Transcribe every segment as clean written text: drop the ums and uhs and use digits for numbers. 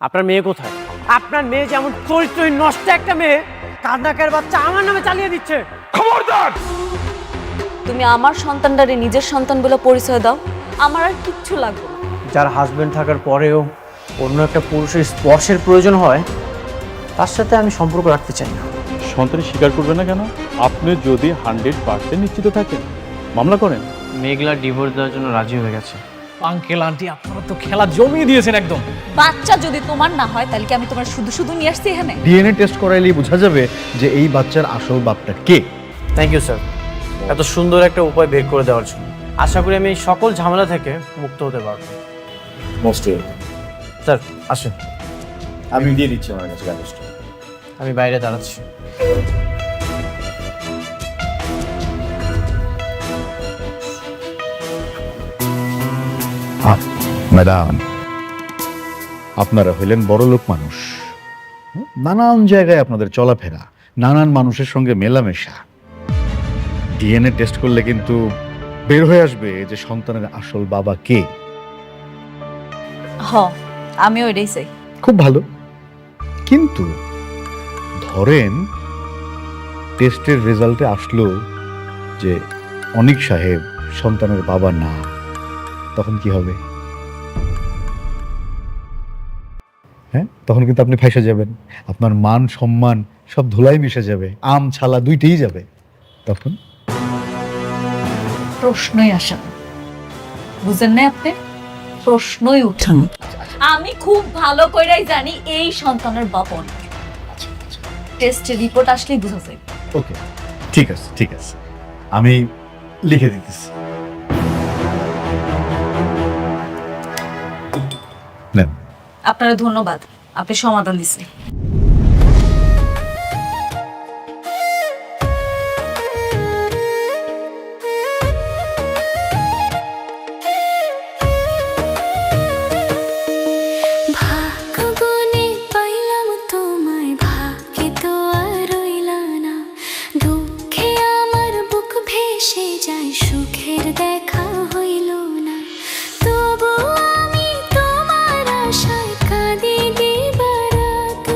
আপনার মেয়ে কোথায়? আপনার মেয়ে যেমন চরিত্রহীন নষ্ট একটা মেয়ে, কান্নাকের বাচ্চা আমার নামে চালিয়ে দিচ্ছে। খবরদার! তুমি আমার সন্তানটারে নিজের সন্তান বলে পরিচয় দাও, আমার আর কিচ্ছু লাগবে না। যার হাজবেন্ড থাকার পরেও অন্য একটা পুরুষের স্পর্শের প্রয়োজন হয়, তার সাথে আমি সম্পর্ক রাখতে চাই না। সন্তান স্বীকার করবে না কেন? আপনি যদি 100% নিশ্চিত থাকেন মামলা করেন। মেঘলা ডিভোর্স দেওয়ার জন্য রাজি হয়ে গেছে। আঙ্কেল আন্টি আপনারা তো খেলা জমিয়ে দিয়েছেন একদম। বাচ্চা যদি তোমার না হয় তাহলে কি আমি তোমার শুধু শুধু নিয়ে আসছি এখানে? ডিএনএ টেস্ট করাইলেই বোঝা যাবে যে এই বাচ্চার আসল বাপটা কে। থ্যাংক ইউ স্যার, এত সুন্দর একটা উপায় বের করে দেওয়ার জন্য। আশা করি আমি এই সকল ঝামেলা থেকে মুক্ত হতে পারবো। মোস্ট স্যার আসেন, আমি দিয়ে দিচ্ছি আমার কাছে কাগজটা। আমি বাইরে দাঁড়াচ্ছি। ম্যাডাম, আপনারা হইলেন বড়লোক মানুষ, নানান জায়গায় আপনাদের চলাফেরা, নানান মানুষের সঙ্গে মেলামেশা। ডিএনএ টেস্ট করলে কিন্তু বের হয়ে আসবে যে সন্তানের আসল বাবা কে। হ, আমিও এটাই চাই। খুব ভালো, কিন্তু ধরেন টেস্টের রেজাল্টে আসলো যে অনিক সাহেব সন্তানের বাবা না, তখন কি হবে? হ্যাঁ, তখন কিন্তু আপনি ফাঁসে যাবেন, আপনার মান সম্মান সব ধুলাই মিশে যাবে, আম ছালা দুইটাই যাবে। তখন প্রশ্নই আসে না, বুঝেন না আপনি? প্রশ্নই উঠান। আমি খুব ভালো করেই জানি এই সন্তানের বাবা অনিক। টেস্টের রিপোর্ট আসলেই বুঝা যায়। ওকে, ঠিক আছে ঠিক আছে, আমি লিখে দিতেছি। নেন। আপনার ধন্যবাদ, আপনি সমাধান দিচ্ছেন। ভাগ্যগুণে পাইলাম তোমায়, ভাগ্যে তো আর রইলা না। দুঃখে আমার বুক ভেসে যায়, সুখের দেখা হইল না। তবু আমি তোমার আশায় কাঁদি দিবারাত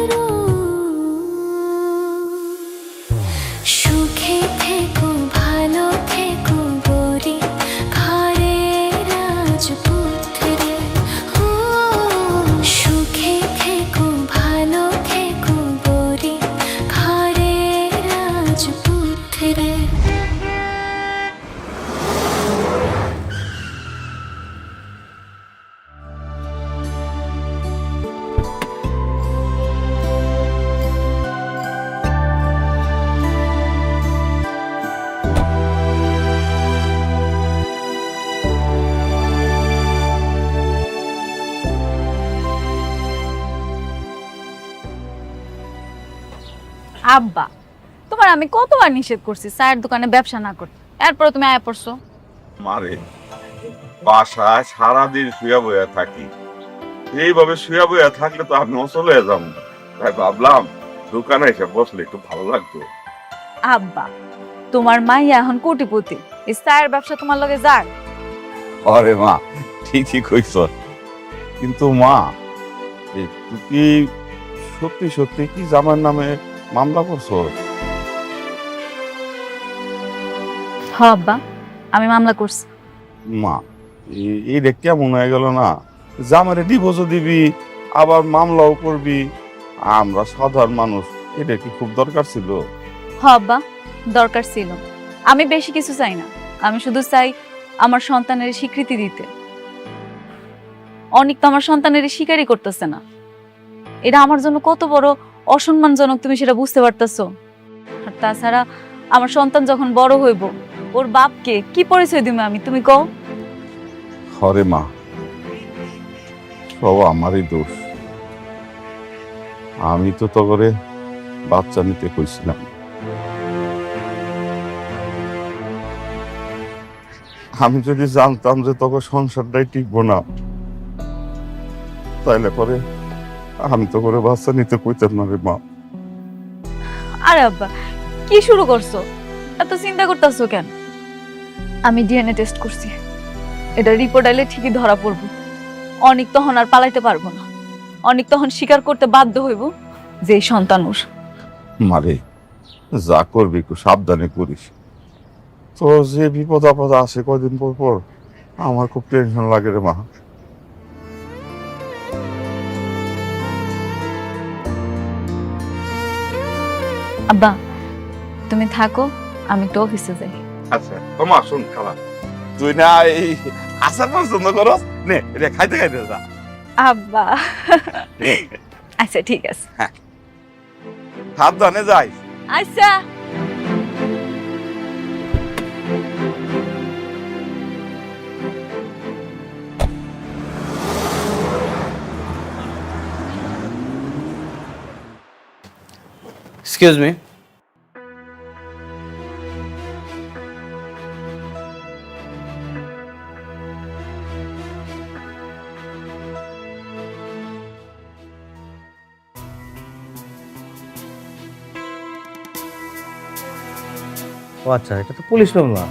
সুখে থেকো, ভালো থেকো গরি ঘরের রাজপুত্রে। ও সুখে থেকো, ভালো থেকো গরি ঘরের রাজপুত্রে। আব্বা, তোমার আমি কতবার নিষেধ করছি চায়ের দোকানে ব্যবসা না করতে, এরপরে তুমি আয়া পড়ছো। মারে বাসায় সারাদিন শুয়ে বয়ে থাকি, এইভাবে শুয়ে বয়ে থাকলে তো আমি অচল হয়ে যাবো। তাই ভাবলাম দোকানে এসে বসলে একটু ভালো লাগতো। আব্বা, তোমার মাইয়া এখন কোটিপতি, এই চায়ের ব্যবসা তোমার লগে যাক। আরে মা, ঠিকই কইছ, কিন্তু মা তুই কি সত্যি সত্যি কি জামার নামে মামলা করছো? হ আব্বা, আমি মামলা করছি। মা এইটা কেমন হয়ে গেল না? জামারে ডিভোর্সও দিবি আবার মামলাও করবি, আমরা সাধারণ মানুষ, এটা কি খুব দরকার ছিল? হ আব্বা, দরকার ছিল। আমি বেশি কিছু চাই না, আমি শুধু চাই আমার সন্তানের স্বীকৃতি দিতে। অনেক তো আমার সন্তানের স্বীকারই করতেছে না, এটা আমার জন্য কত বড় অসম্মানজনক তুমি সেটা বুঝতে পারতেছো? আর তাছাড়া আমার সন্তান যখন বড় হইব, ওর বাপকে কি পরিচয় দিব আমি, তুমি কও? হরে মা, সব আমারই দোষ। আমি তো তগরে বাচ্চা নিতে কইছিলাম। আমি যদি জানতাম যে তখন সংসারটাই টিকবো না, তাইলে পরে আমি তো করে বাচ্চা নিতে কইতাম না রে মা। আরে আব্বা, কি শুরু করছো? এত চিন্তা করতেছো কেন? আমি ডিএনএ টেস্ট করছি, এটা রিপোর্ট আইলে ঠিকই ধরা পড়বো। অনেক তখন আর পালাইতে পারবো না। অনেক তখন স্বীকার করতে বাধ্য হইব যে এই সন্তান ওর। মারে যা করবি একটু সাবধানে করিস। তো যে বিপদ আপদ আসে কদিন পর পর, আমার খুব টেনশন লাগে রে মা। আব্বা তুমি থাকো, আমি একটু অফিসে যাই। আচ্ছা তোমা শুন খালা, তুই না এই আচার পছন্দ করস, নে এটা খাইতে খাইতে যা। আব্বা আচ্ছা ঠিক আছে। সাবধানে যাই। আচ্ছা। Excuse me. ও আচ্ছা, এটা তো পুলিশ মামলা।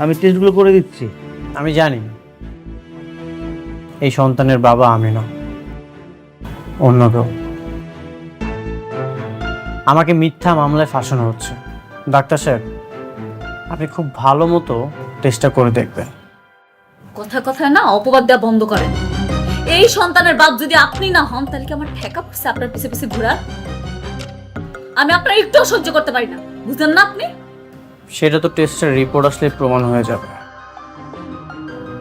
আমি টেস্টগুলো করে দিচ্ছি। আমি জানি এই সন্তানের বাবা আমি না, অন্য কেউ। আমাকে মিথ্যা মামলায় ফাঁসানো হচ্ছে। ডাক্তার সাহেব, আপনি খুব ভালো মতো টেস্টটা করে দেখবেন। কথায় কথায় না অপবাদ দেওয়া বন্ধ করেন। এই সন্তানের বাপ যদি আপনি না হন, তাহলে কি আমার ঠেকা পড়ছে আপনার পিছে পিছে ঘোরা? আমি আপনার একটুও সহ্য করতে পারি না, বুঝলেন না আপনি? সেটা তো টেস্টের রিপোর্ট আসলে প্রমাণ হয়ে যাবে।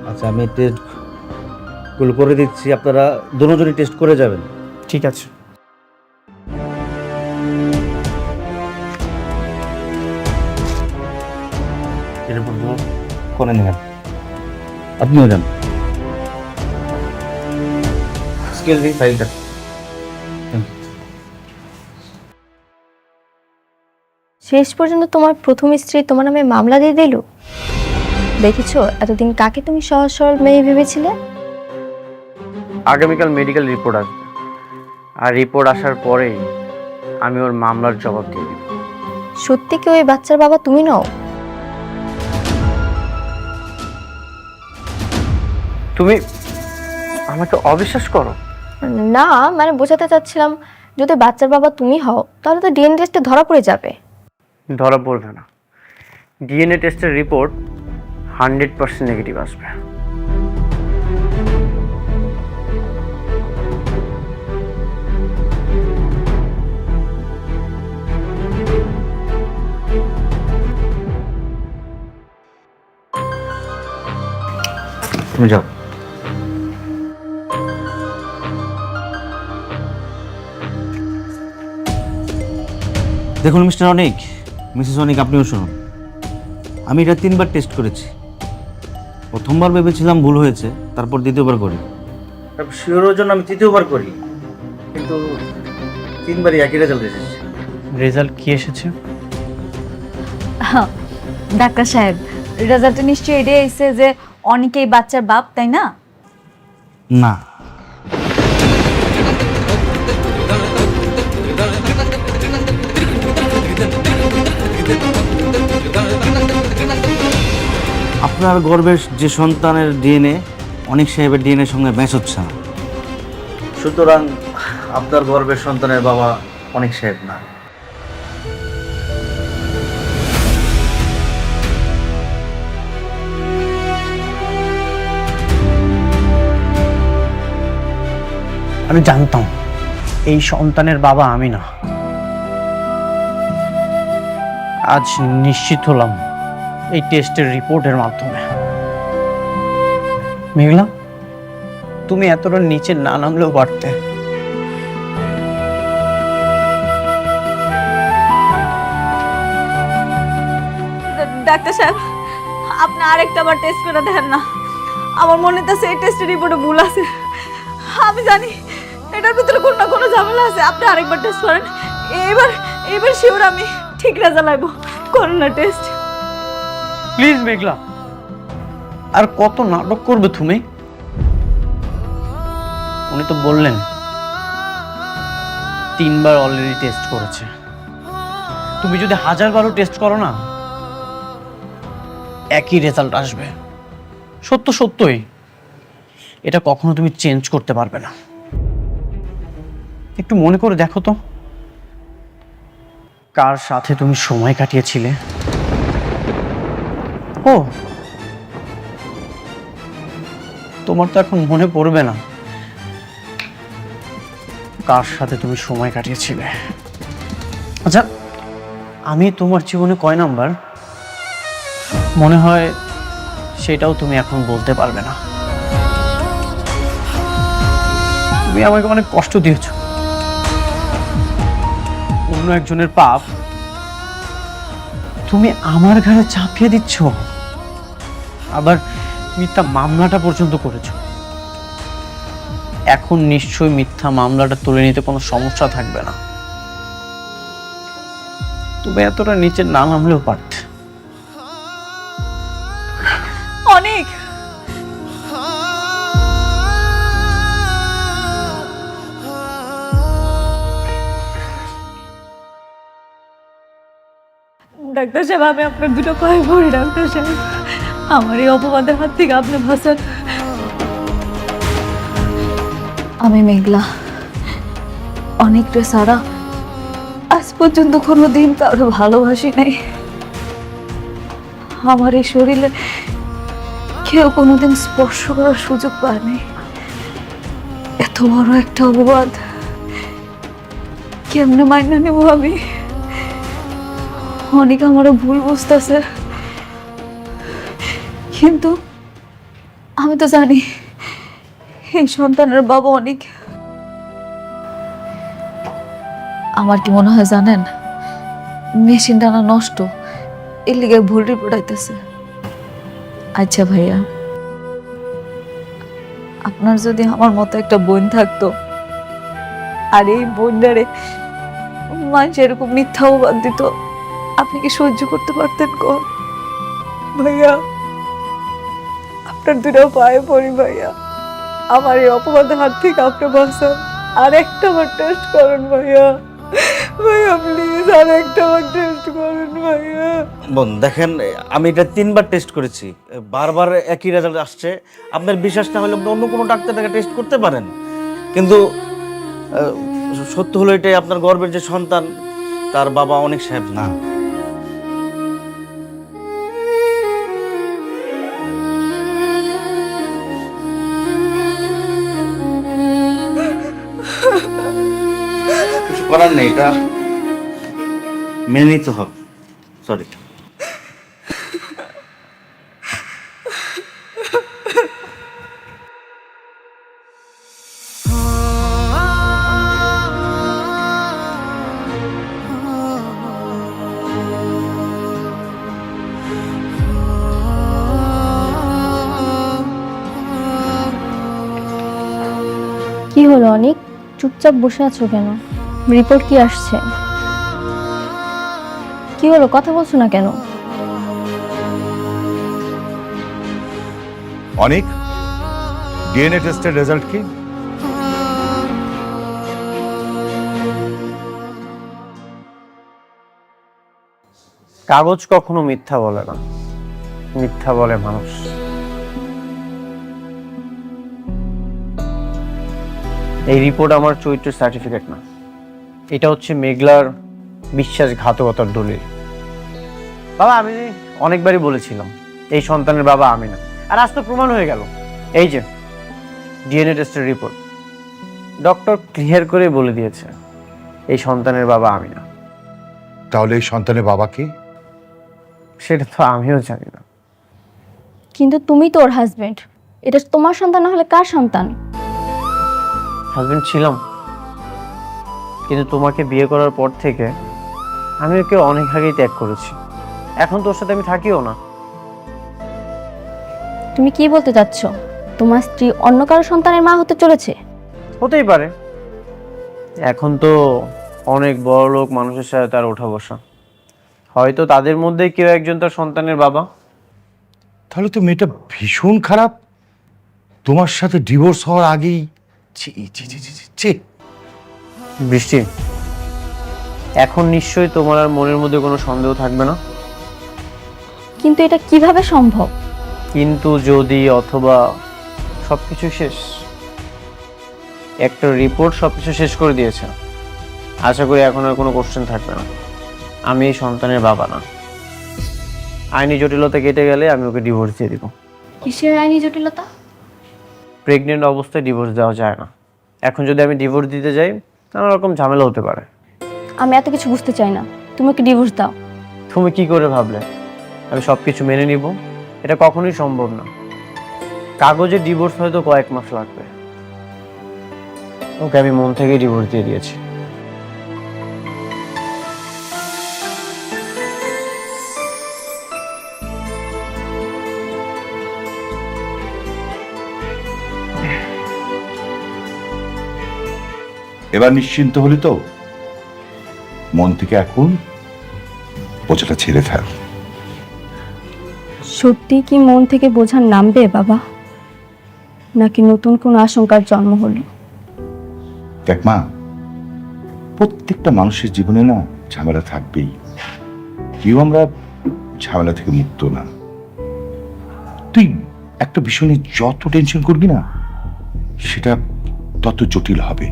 আচ্ছা, আমি টেস্টগুলো করে দিচ্ছি, আপনারা দুজনই টেস্ট করে যাবেন। ঠিক আছে। করে নেবেন, আপনিও যান। এক্সকিউজ মি, ফাইলটা। শেষ পর্যন্ত তোমার প্রথম স্ত্রী তোমার নামে মামলা দিয়ে দিল। দেখেছো এতদিন কাকে তুমি সহজ সরল মেয়ে ভেবেছিলে? আগামীকাল মেডিকেল রিপোর্ট আসবে, আর রিপোর্ট আসার পরেই আমি ওর মামলার জবাব দিয়ে দিব। সত্যি কি ওই বাচ্চার বাবা তুমি নও? তুমি আমাকে অবিশ্বাস করো? না, মানে বোঝাতে চাচ্ছিলাম, যদি বাচ্চার বাবা তুমি হও তাহলে তো ডিএনএ টেস্টে ধরা পড়ে যাবে। ধরা পড়বে না, ডিএনএ টেস্টের রিপোর্ট 100% নেগেটিভ আসবে। তুমি যাও। দেখুন মিস্টার অনিক, মিসেস অনিক, আপনিও শুনুন। আমি এটা 3বার টেস্ট করেছি। প্রথমবার ভেবেছিলাম ভুল হয়েছে, তারপর দ্বিতীয়বার করি, তারপর শিওরের জন্য আমি তৃতীয়বার করি, কিন্তু 3বারই একই রেজাল্ট এসেছে। রেজাল্ট কি এসেছে? ডাক্তার সাহেব, রেজাল্টে নিশ্চয়ই এটাই এসেছে যে অনেকেই বাচ্চার বাপ, তাই না? না, আপনার গর্ভের যে সন্তানের ডিএনএ অনিক সাহেবের ডিএনএর সঙ্গে ম্যাচ হচ্ছে না, সুতরাং আপনার গর্ভের সন্তানের বাবা অনিক সাহেব না। আমি জানতাম এই সন্তানের বাবা আমি না। আজ নিশ্চিত হলাম এই টেস্টের রিপোর্টের মাধ্যমে। মেঘলা, তুমি এতটা নিচে না নামলেও পারতে। ডাক্তার সাহেব, আপনি আরেকটা বার টেস্ট করে দেখেন না। আমার মনে হচ্ছে এই টেস্টের রিপোর্টে ভুল আছে। আমি জানি এটার ভিতরে কোনো না কোনো ঝামেলা আছে। আপনি আরেকবার টেস্ট করেন। এবার শিওর আমি ঠিক রেজাল্ট আইব। করুন না টেস্ট প্লিজ মেঘলা, আর কত নাটক করবে তুমি? উনি তো বললেন 3বার অলরেডি টেস্ট করেছে। তুমি যদি 1000বারও টেস্ট করো না, একই রেজাল্ট আসবে। সত্যই এটা কখনো তুমি চেঞ্জ করতে পারবে না। একটু মনে করে দেখো তো, কার সাথে তুমি সময় কাটিয়েছিলে? ও, তোমার তো এখন মনে পড়বে না কার সাথে তুমি সময় কাটিয়েছিলে। আচ্ছা, আমি তোমার জীবনে কয় নাম্বার মনে হয় সেটাও তুমি এখন বলতে পারবে না। তুমি আমাকে অনেক কষ্ট দিয়েছ, অন্য একজনের পাপ তুমি আমার ঘাড়ে চাপিয়ে দিচ্ছ, আবার মিথ্যা মামলাটা পর্যন্ত করেছো। এখন নিশ্চয়ই মিথ্যা মামলাটা তুলে নিতে কোনো সমস্যা থাকবে না। তুমি এতটা নিচে না নামলেও পারতে। অনেক ডাক্তার সাহেব, আমি আপনার দুটো পায়ে পড়ি ডাক্তার সাহেব, আমার এই অপবাদের হাত থেকে আপনি বাঁচান। আমি মেঘলা, অনেকটা সারা আজ পর্যন্ত কোনোদিন কারো ভালোবাসি নাই। আমার এই শরীরে কেউ কোনোদিন স্পর্শ করার সুযোগ পায়নি। এত বড় একটা অপবাদ কেমনে মাইনা নেব আমি? অনেক আমারও ভুল বুঝতেছে, কিন্তু আমি তো জানি এই সন্তানের বাবা অনেক। আমার কি মনে হয় জানেন, মেশিনটা না নষ্ট, এর লিগে ভুল রিপোর্ট আইতেছে। আচ্ছা ভাইয়া, আপনার যদি আমার মতো একটা বোন থাকতো, আর এই বোনটারে মানুষ এরকম মিথ্যা অপবাদ দিত, আপনি কি সহ্য করতে পারতেন? কোন ভাইয়া, আপনার দুটো পায়ে পড়ি ভাইয়া, আমার এই অপবাদের হাত থেকে আপনি বাঁচান। আর একটা বার টেস্ট করুন ভাইয়া, ভাইয়া প্লিজ আর একটা বার টেস্ট করুন ভাইয়া। বোন দেখেন, আমি এটা 3বার টেস্ট করেছি, বারবার একই রেজাল্ট আসছে। আপনার বিশ্বাস না হলে আপনি অন্য কোনো ডাক্তারকে টেস্ট করতে পারেন, কিন্তু সত্য হলো এটাই, আপনার গর্ভের যে সন্তান তার বাবা অনেক সাহেব না। কিছু করার নেই, এটা মেনে নিতে হবে। সরি। কি হলো অনেক, চুপচাপ বসে আছো কেন? রিপোর্ট কি আসছে? কি হলো, কথা বলছো না কেন? অনেক, ডিএনএ টেস্টের রেজাল্ট কি? কাগজ কখনো মিথ্যা বলে না, মিথ্যা বলে মানুষ। এই রিপোর্ট আমার চরিত্রের সার্টিফিকেট না, এটা হচ্ছে মেঘলার বিশ্বাসঘাতকতার দলিল। বাবা, আমি অনেকবারই বলেছিলাম এই সন্তানের বাবা আমি না, আর আজ তো প্রমাণ হয়ে গেল। এই যে ডিএনএ টেস্টের রিপোর্ট, ডক্টর ক্লিয়ার করে বলে দিয়েছে এই সন্তানের বাবা আমি না। তাহলে এই সন্তানের বাবা কে? সেটা তো আমিও জানি না। কিন্তু তুমি তো ওর হাজবেন্ড, এটা তোমার সন্তান না হলে কার সন্তান? হাজবেন্ড ছিলাম, কিন্তু তোমাকে বিয়ে করার পর থেকে আমি ওকে অনেক আগেই ত্যাগ করেছি। এখন তোর সাথে আমি থাকিও না। তুমি কি বলতে চাচ্ছ? তোমার স্ত্রী অন্য কারো সন্তানের মা হতে চলেছে? হতেই পারে, এখন তো অনেক বড় লোক মানুষের সাথে তার ওঠা বসা, হয়তো তাদের মধ্যে কেউ একজন তার সন্তানের বাবা। তাহলে তো মেয়েটা ভীষণ খারাপ, তোমার সাথে ডিভোর্স হওয়ার আগেই। ছি ছি ছি ছি ছি। বৃষ্টি, এখন নিশ্চয়ই তোমার আর মনের মধ্যে কোনো সন্দেহ থাকবে না। কিন্তু এটা কিভাবে সম্ভব? কিন্তু, যদি, অথবা সবকিছু শেষ। একটা রিপোর্ট সব কিছু শেষ করে দিয়েছে। আশা করি এখন আর কোনো কোশ্চেন থাকবে না। আমি এই সন্তানের বাবা না। আইনি জটিলতা কেটে গেলে আমি ওকে ডিভোর্স দিয়ে দিব। কিসের আইনি জটিলতা? প্রেগনেন্ট অবস্থায় ডিভোর্স দেওয়া যায় না। এখন যদি আমি ডিভোর্স দিতে যাই নানা রকম ঝামেলা হতে পারে। আমি এত কিছু বুঝতে চাই না, তুমি ওকে ডিভোর্স দাও। তুমি কি করে ভাবলে আমি সব কিছু মেনে নিব? এটা কখনোই সম্ভব না। কাগজে ডিভোর্স হয়তো কয়েক মাস লাগবে। ওকে আমি মন থেকে ডিভোর্স দিয়ে দিয়েছি। এবার নিশ্চিন্ত হলি তো? মন থেকে এখন বোঝাটা ছেড়ে ফেল। সত্যি কি মন থেকে বোঝা নামবে বাবা, নাকি নতুন কোন আশঙ্কার জন্ম হলো? দেখ মা, প্রত্যেকটা মানুষের জীবনে না ঝামেলা থাকবেই। কেউ আমরা ঝামেলা থেকে মুক্ত না। তুই একটা বিষয় নিয়ে যত টেনশন করবি না, সেটা তত জটিল হবে।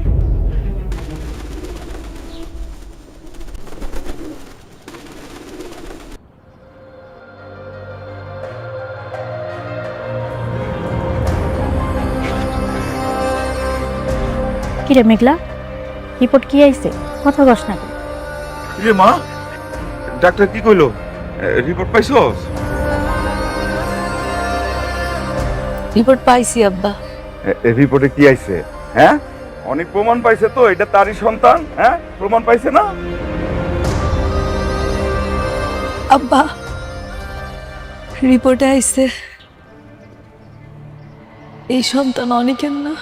কিরে মেঘলা, রিপোর্ট কি আইছে? কথা কস না। রে মা, ডাক্তার কি কইলো? রিপোর্ট পাইছস? রিপোর্ট পাইছি আব্বা। রিপোর্টে কি আইছে? হ্যাঁ, অনেক প্রমাণ পাইছে তো এটা তারই সন্তান। হ্যাঁ, প্রমাণ পাইছে না? আব্বা, রিপোর্টে আইছে এই সন্তান অনেকের না।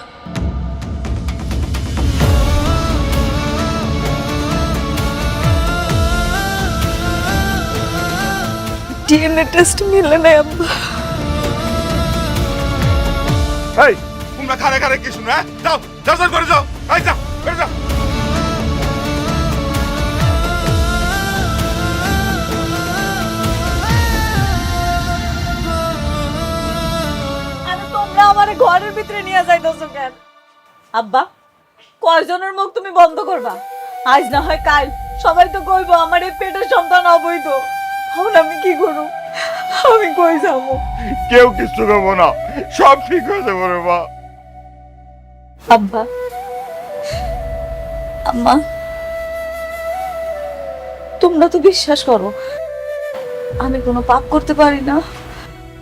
ডিএনএ টেস্ট মিলে নাই আব্বা। এই তোমরা খারে খারে কি শুনো? যাও যাও যাও করে যাও। এই যাও করে যাও। আরে তোমরা আমারে ঘরের ভিতরে নিয়ে যাইতেছো কেন? আব্বা, কয়জনের মুখ তুমি বন্ধ করবা? আজ না হয় কাল সবাই তো কইবো আমার এই পেটের সন্তান অবৈধ। এখন আমি কি করব? আমি কই যাবো? কেউ কিছু করবো না, সব ঠিক হয়ে যাবে রে মা। আব্বা, আম্মা, তোমরা তো বিশ্বাস করো আমি কোনো পাপ করতে পারি না,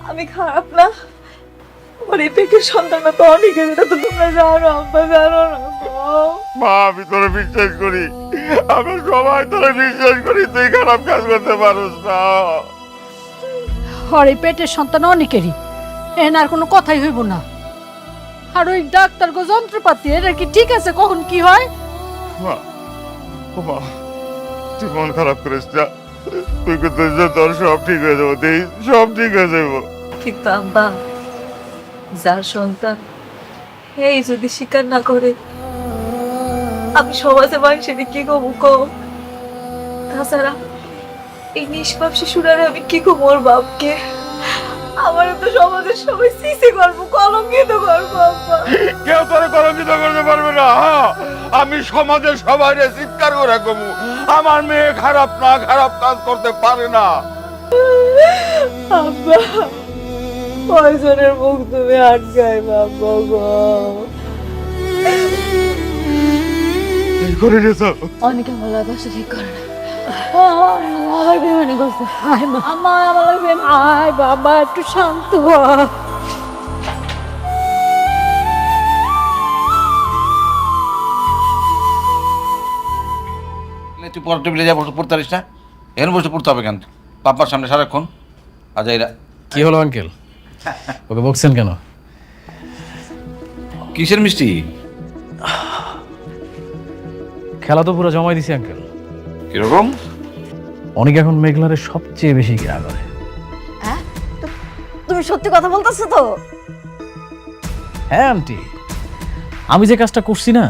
আমি খারাপ না। আমার এই পেটের সন্তানটা তো অনেকের, এটা তো তোমরা জানো আব্বা, জানো না? মা, আমি তোরে বিশ্বাস করি, আমি সবাই তোরে বিশ্বাস করি, তুই খারাপ কাজ করতে পারোস না। আর এই পেটের সন্তান অনেকেরই, এনার কোনো কথাই হইব না। আর ওই ডাক্তার গো যন্ত্রপাতি, এটা কি ঠিক আছে কখন কি হয়? মা, ও মা, তুই মন খারাপ করিস না, তুই কিন্তু তোর সব ঠিক হয়ে যাবো, তুই সব ঠিক হয়ে যাবো। কিন্তু আব্বা, যার সন্তান এই যদি স্বীকার না করে, আমি সমাজে মানুষের কি কমু কম? তাছাড়া এই নিষ্পাপ শিশুরারে আমি কি কম ওর বাপকে? আমার তো সমাজের সবাই সিসি করবো, কলঙ্কিত করবো আব্বা। কেউ তোরে কলঙ্কিত করতে পারবে না। হ্যাঁ, আমি সমাজের সবাই চিৎকার করে কমু আমার মেয়ে খারাপ না, খারাপ কাজ করতে পারে না। আব্বা, কয়জনের মুখ তুমি আটকাই বাবা গো? করে নিয়েছ অনেকে ভালো বাসা ঠিক করে না, আমার বেমানি করছে। হায় মা, আমার লাগবে আয় বাবা, একটু শান্ত হ। তুই পড়া টেবিলে যা বসে পড়তে পারিস না? এখানে বসে পড়তে হবে কেন? পাপার সামনে সারাক্ষণ। আজ এরা কি হলো আঙ্কেল? ওকে বকছেন কেন? কিসের মিষ্টি? খেলা তো পুরো জমাই দিছি আঙ্কেল। কিরকম? অনেক এখন মেঘলারে সবচেয়ে বেশি ঘৃণা করে। তুমি সত্যি কথা বলতেছো তো? হ্যাঁ আন্টি, আমি যে কাজটা করছি না,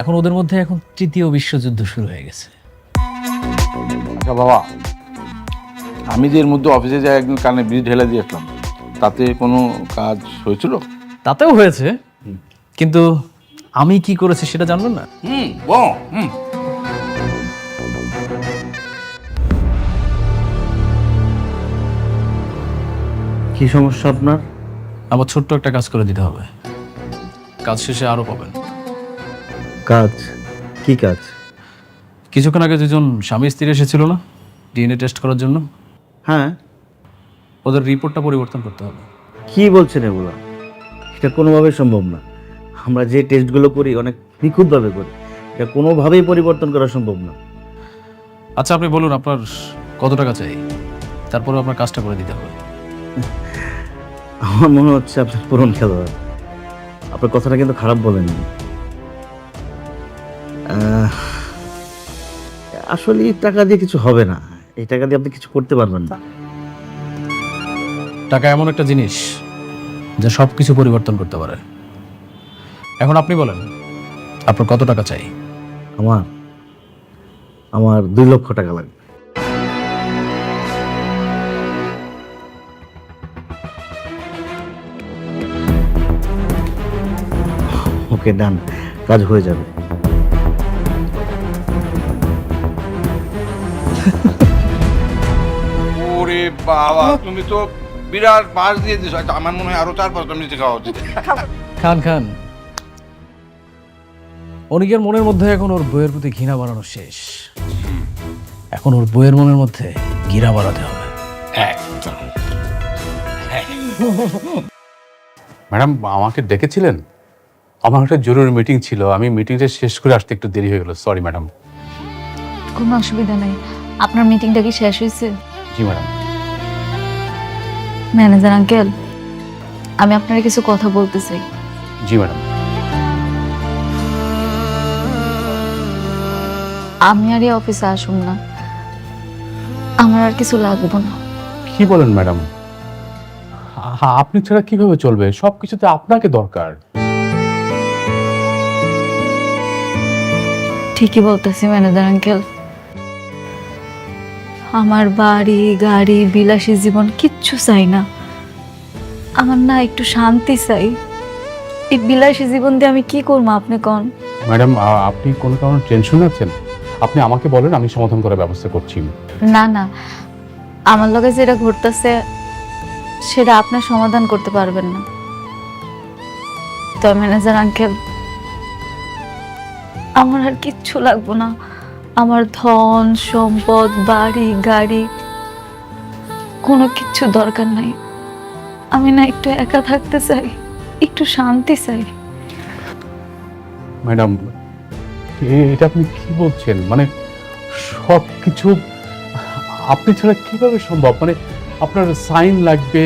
এখন ওদের মধ্যে এখন তৃতীয় বিশ্বযুদ্ধ শুরু হয়ে গেছে। আচ্ছা বাবা, আমি যে এর মধ্যে অফিসে যাই একদিন কানে বিষ ঢেলে দিয়ে আসলাম, তাতে কোনো কাজ হয়েছিল? তাতেও হয়েছে, কিন্তু আমি কি করেছি সেটা জানবেন না? কি সমস্যা আপনার? আমার ছোট্ট একটা কাজ করে দিতে হবে, কাজ শেষে আরো পাবেন। কাজ? কি কাজ? কিছুক্ষণ আগে দুজন স্বামী স্ত্রী এসেছিল না ডিএনএ টেস্ট করার জন্য? হ্যাঁ। ওদের রিপোর্টটা পরিবর্তন করতে হবে। কি বলছেন এগুলো? এটা কোনোভাবেই সম্ভব না। আমরা যে টেস্টগুলো করি অনেক নিখুঁতভাবে করি, এটা কোনোভাবেই পরিবর্তন করা সম্ভব না। আচ্ছা আপনি বলুন আপনার কত টাকা চাই, তারপরে আপনার কাজটা করে দিতে হবে। আমার মনে হচ্ছে আপনার পুরন খেলোয়াড়। আপনার কথাটা কিন্তু খারাপ বলেননি। আসলে এই টাকা দিয়ে কিছু হবে না, এই টাকা দিয়ে আপনি কিছু করতে পারবেন না। টাকা এমন একটা জিনিস যা সব কিছু পরিবর্তন করতে পারে। এখন আপনি বলেন আপনার কত টাকা চাই? আমার 2 লক্ষ টাকা লাগবে। ওকে, ডান, কাজ হয়ে যাবে। ওরে বাবা, তুমি তো বিরাট পাস দিয়ে দিছো। আমার মনে হয় আরো 4-5টা মিনিট খাওয়া উচিত। খান খান। অনেকের মনের মধ্যে এখন ওর বইয়ের প্রতি ঘৃণা বাড়ানো শেষ, এখন ওর বইয়ের মনের মধ্যে ঘৃণা বাড়াতে হবে। ম্যাডাম আমাকে ডেকেছিলেন? আমার একটা জরুরি মিটিং ছিল, আমি মিটিংটা শেষ করে আসতে একটু দেরি হয়ে গেল, সরি ম্যাডাম। কোনো অসুবিধা নেই। আপনার মিটিংটা কি শেষ হয়েছে? জি ম্যাডাম। ম্যানেজার আঙ্কেল, আমি আপনার কিছু কথা বলতে চাই। জি ম্যাডাম। আমি আর এই অফিসে আসুন না, আমার আর কিছু লাগবে না। কি বলেন ম্যাডাম? আপনি ছাড়া কিভাবে চলবে? সবকিছুতে আপনাকে দরকার। ঠিকই বলতেছি ম্যানেজার আঙ্কেল, আমার বাড়ি গাড়ি বিলাসী জীবন কিচ্ছু চাই না। আমার না একটু শান্তি চাই। এই বিলাসী জীবন দিয়ে আমি কি করবো আপনি কোন? ম্যাডাম আপনি কোনো কারণে টেনশন আছেন? আপনি আমাকে বলেন, আমি সমাধান করার ব্যবস্থা করছি। না না, আমার লগে যেটা ঘটতেছে সেটা আপনার সমাধান করতে পারবেন না। তো ম্যানেজার আঙ্কেল, আমার আর কিচ্ছু লাগবে না। আমার ধন সম্পদ বাড়ি গাড়ি কোনো কিচ্ছু দরকার নাই। আমি না একটু একা থাকতে চাই, একটু শান্তি চাই। ম্যাডাম এটা আপনি কি বলছেন? মানে সবকিছু আপনি ছাড়া কিভাবে সম্ভব? মানে আপনার সাইন লাগবে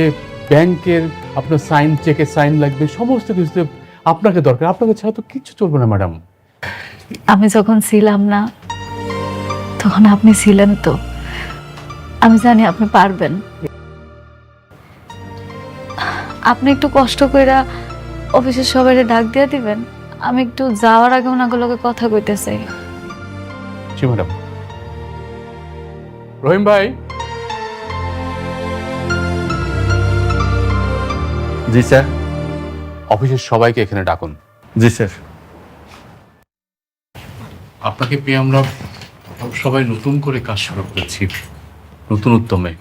ব্যাংকের, আপনার সাইন চেকে সাইন লাগবে, সমস্ত কিছুতে আপনাকে দরকার। আপনাকে ছাড়া তো কিচ্ছু চলবে না ম্যাডাম। আমি যখন ছিলাম না তখন আপনি ছিলেন তো, আমি জানি আপনি পারবেন। আপনি একটু কষ্ট করে অফিসের সবাই ডাক দিয়ে দিবেন, আমি একটু যাওয়ার আগে ওনাগুলোকে কথা কইতে চাই। জি ম্যাডাম। রহিম ভাই। জি স্যার। অফিসের সবাইকে এখানে ডাকুন। জি স্যার। আপনাকে পেয়ে আমরা সবাই নতুন করে কাজ শুরু করেছি, নতুন উদ্যমে।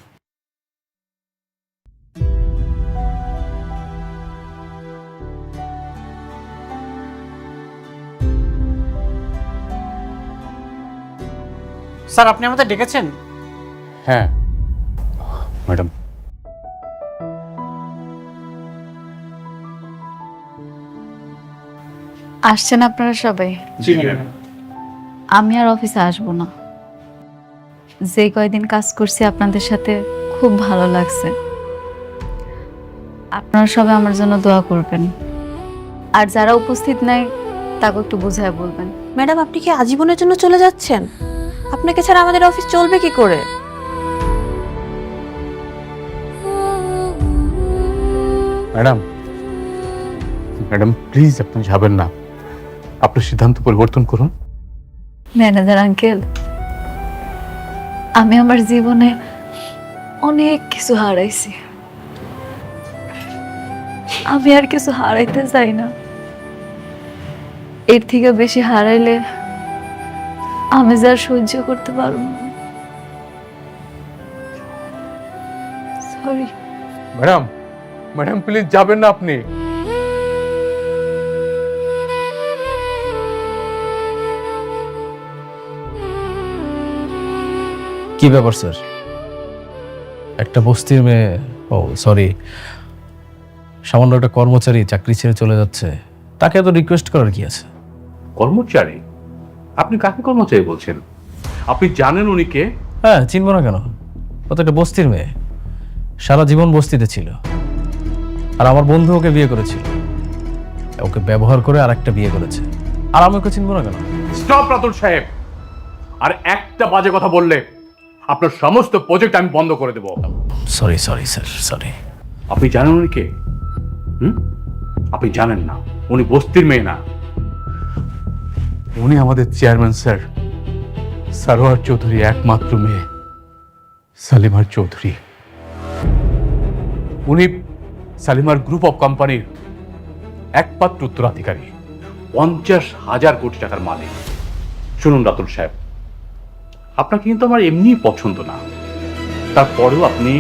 স্যার আপনি আমাদের ডেকেছেন? হ্যাঁ ম্যাডাম। আসছেন আপনারা সবাই? আমি আর অফিসে আসবো না। যে কয়দিন কাজ করছি আপনাদের সাথে খুব ভালো লাগছে। আপনারা সবাই আমার জন্য দোয়া করবেন, আর যারা উপস্থিত নাই তাকে একটু বুঝায় বলবেন। ম্যাডাম, আপনি কি আজীবনের জন্য চলে যাচ্ছেন? আপনাকে ছাড়া আমাদের অফিস চলবে কি করে? ম্যাডাম ম্যাডাম প্লিজ আপনি যাবেন না, আপনার সিদ্ধান্ত পরিবর্তন করুন। ম্যানেজার আঙ্কেল, আমি আমার জীবনে অনেক কিছু হারাইছি, আমি আর কিছু হারাইতে চাই না। এর থেকে বেশি হারাইলে আমি যা সহ্য করতে পারবো না। সরি। ম্যাডাম, ম্যাডাম প্লিজ যাবেন না আপনি। কি ব্যাপার স্যার? একটা বস্তির মেয়ে, ও সরি, সামান্য একটা কর্মচারী চাকরি ছেড়ে চলে যাচ্ছে, তাকে এত রিকোয়েস্ট করার কি আছে? কর্মচারী? আপনি কাকে কর্মচারী বলছেন? আপনি জানেন উনি কে? হ্যাঁ, চিনবো না কেন? ও তো একটা বস্তির মেয়ে, সারা জীবন বস্তিতে ছিল। আর আমার বন্ধু ওকে বিয়ে করেছিল, ওকে ব্যবহার করে আর একটা বিয়ে করেছে। আর আমি ওকে চিনবো না কেন? স্টপ রাতুল সাহেব, আর একটা বাজে কথা বললে আপনার সমস্ত প্রজেক্ট আমি বন্ধ করে দেব। Sorry sorry sir, sorry. আপনি জানেন উনি কে? আপনি জানেন না, উনি বস্তির মেয়ে না, উনি আমাদের চেয়ারম্যান স্যার সরোয়ার চৌধুরী একমাত্র মেয়ে, সালিমার চৌধুরী। উনি সালিমার গ্রুপ অফ কোম্পানির একমাত্র উত্তরাধিকারী, 50,000 কোটি টাকার মালিক। শুনুন রাতুল সাহেব, আপনাকে কিন্তু আমার এমনি পছন্দ না, তারপরেও আপনি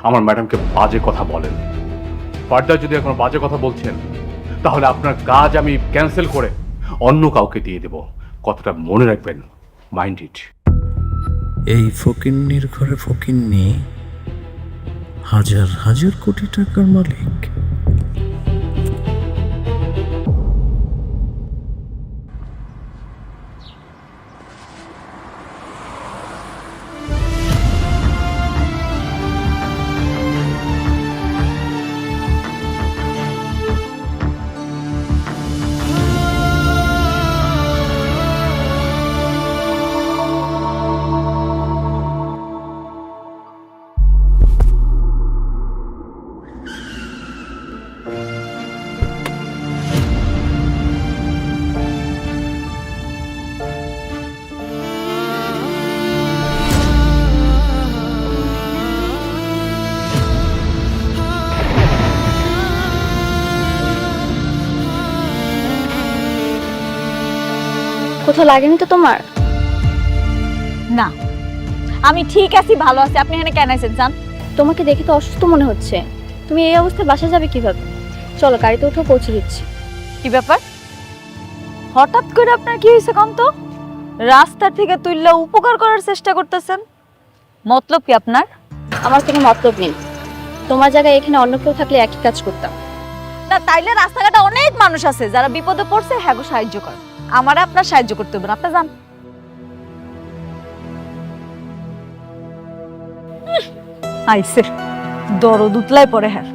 আমার ম্যাডামকে বাজে কথা বলেন। ফার্দার যদি কোনো বাজে কথা বলছেন, তাহলে আপনার কাজ আমি ক্যান্সেল করে অন্য কাউকে দিয়ে দেব। কথাটা মনে রাখবেন, মাইন্ড ইট। এই ফকিন্নির ঘরে ফকিন্নি, হাজার হাজার কোটি টাকার মালিক। কোথাও লাগেনি তো তোমার? না, আমি ঠিক আছি, ভালো আছি। আপনি এখানে কেন আছেন জান? তোমাকে দেখে তো অসুস্থ মনে হচ্ছে। তুমি এই অবস্থায় বাসা যাবে কিভাবে? চলো গাড়িতে উঠে পৌঁছে দিচ্ছি। কি ব্যাপার? হঠাৎ করে আপনার কি হয়েছে কম তো? রাস্তা থেকে তুললে উপকার করার চেষ্টা করতেছেন, মতলব কি আপনার? আমার কোনো মতলব নেই। তোমার জায়গায় এখানে অন্য কেউ থাকলে একই কাজ করতাম। না তাইলে রাস্তাঘাটে অনেক মানুষ আছে যারা বিপদে পড়ছে, হ্যাঁ গো সাহায্য করে। আমার আপনার সাহায্য করতে হবে না, আপনি যান। আইসে দরদ উতলায় পড়ে হ্যাঁ।